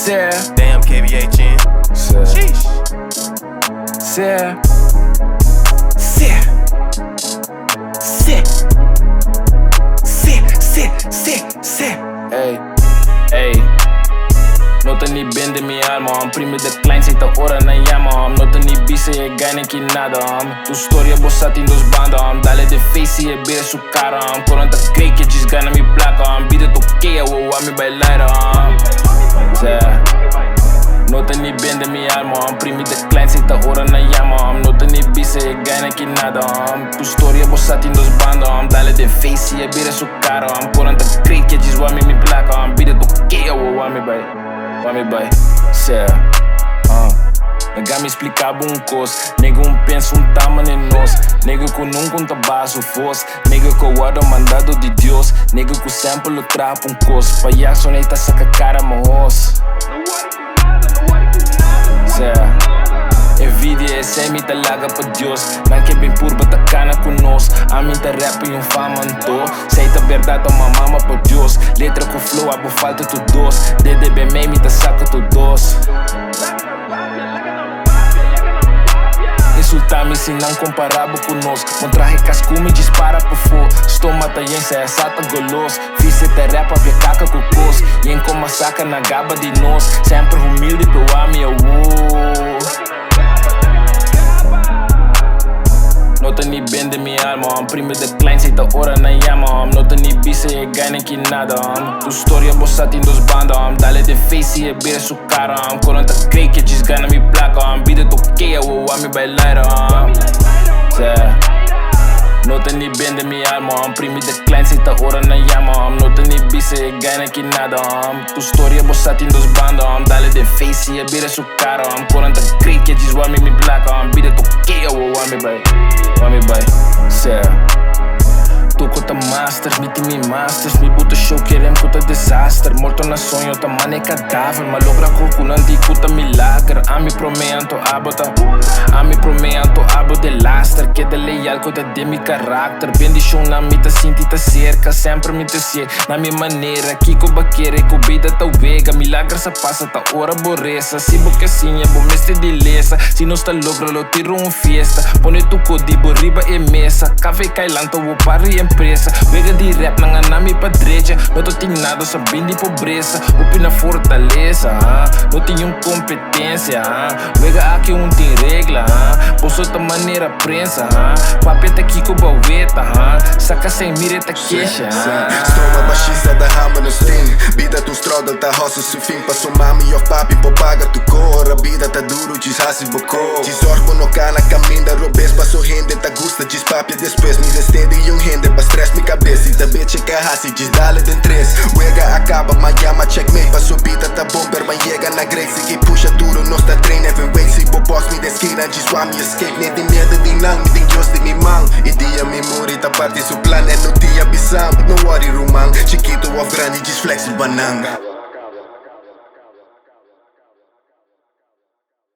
Damn, KBHN. Sheesh. Ey, nota ni Bende mi alma, primi de klein zit de oren na jammer. Nota ni bise je gijn ki nada. Tu storia bossati in dos banda. Dale de face je bere su cara. Coranta kreke jis gana mi plaka. Bide to kea wo wa mi bailara. Nota ni Bende mi alma, primi de klein zit de oren na jammer. Nota ni bise je gijn ki nada. Tu storia bossati in dos banda. Dale de face je bere su cara. Coranta kreke jis wa mi plaka. Bide to kea wo wa mi bai. Nega me explicava coisa. Nega pensa tama nem nós. Nega que nunca baixo fosse. Nega que o guarda mandado de Deus. Nega que sempre trapa coisa. Palhaço nem tá saca cara morros. Envidia é semi tá larga pra Deus. Não que bem por batacana conosco. A mim tá rap e fama andou. Sei tá verdade uma mama pra Deus. Letra com flow, abo falta tu doce. DDB meme tá saca tu doce. Insultar-me se não comparável conosco. Montraje cascume dispara pro fogo. Estou matayense, é sata goloso. Fiz até rap a ver caca com cos. E em como saca na gaba de nós. Sempre humilde pro ame eu. Nota ni Bende mi alma, primi de klein zit de oren na jammer. Nota ni bise je gijn ki nada. Tu storia bossati in dos banda. Dale de face je bere su cara. Coranta kreke jis gana mi plaka. Bide to kea wo wa mi bailara. Nota ni Bende mi alma, primi de klein zit de oren na jammer. Nota ni bise je gijn ki nada. Tu storia bossati in dos banda. Dale de face je bere su cara. Coranta kreke jis wa mi plaka. Bide to kea wo wa mi bai. Tu conta masters, me time masters. Me puta show querem conta desastre. Morto na sonho, ta mane cadáver. Malogra coco não di conta milagre. A mi promento abota. A mi promento abo de laster. Que de leal conta de mi carácter. Bendi show na mi ta sinti ta cerca. Sempre mi ta se na mi maneira. Kiko baqueira, cobida ta vega. Milagre sa passa ta ora borreza. Si boca assim é bom mestre de lesa. Se não está logra lo tiro fiesta. Pone tu codibo riba e mesa. Café cailanto o pari empresa. Vega de rap nanga nami pa drecha. Não tô tem nada, só bem de pobreza. Upi na fortaleza, não tenho competência. Vega aqui tem regla, posso outra maneira prensa. Papeta aqui com balveta, saca sem mireta queixa. Stroma baixista da rama no stream. Vida tu struggle, tá roça su fim. Passo mami of papi, po paga tu cor. A vida tá duro, diz hasi bocô. Diz orbo no cana, caminho da robês. Passo rende, tá gusta, diz papi depois. Me destende e rende, pa stress mi cabeça. E também checa hasi, diz dale den três. Wega acaba, Miami checkmate. Passo bita, tá bomber, mas chega na grace. Que puxa duro, nós tá trein heavyweight. Se bo boss me desquina, diz wami escape. Nem tem medo de não, me tem Deus de mi mão. E dia me muri, tá parte su plan, é no dia bisam. No worry, rumang, chiquito of grande, diz flex bananga.